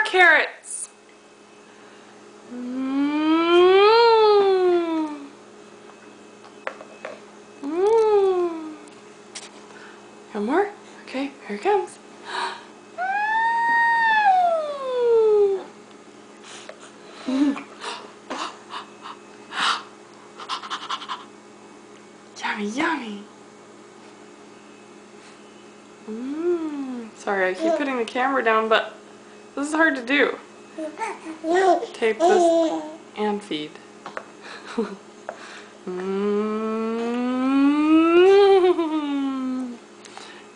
carrots. One more? Okay, here it comes. Yummy, yummy. Sorry, I keep putting the camera down, but this is hard to do. Tape this and feed.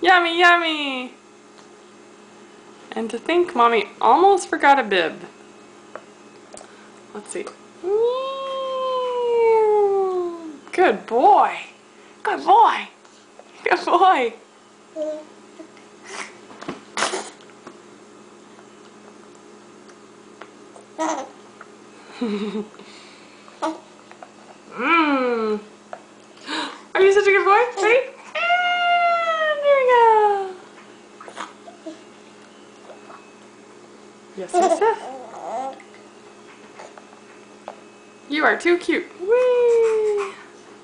Yummy, yummy. And to think, Mommy almost forgot a bib. Let's see. Good boy. Good boy. Good boy. Are you such a good boy? Ready? And there we go. Yes, yes, yes. You are too cute. Whee!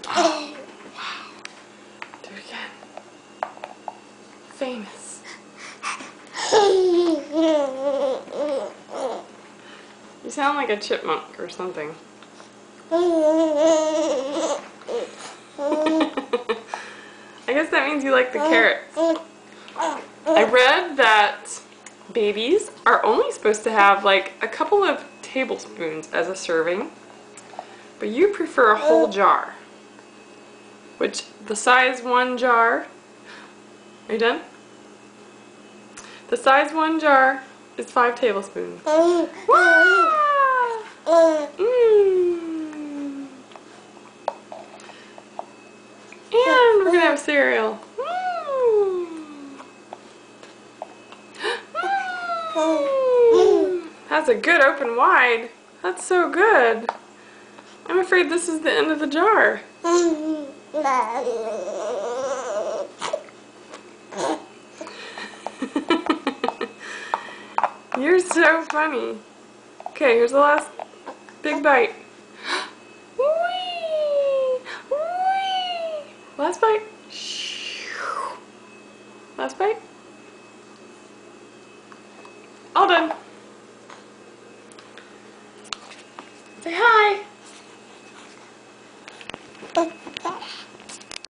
Oh, wow. Do it again. Famous. You sound like a chipmunk or something. I guess that means you like the carrots. I read that babies are only supposed to have like a couple of tablespoons as a serving, but you prefer a whole jar, which the size 1 jar, are you done? The size 1 jar is 5 tablespoons. Wow! And we're gonna have cereal. That's a good open wide. That's so good. I'm afraid this is the end of the jar. You're so funny. Okay, here's the last big bite. Whee! Whee! Last bite. Last bite.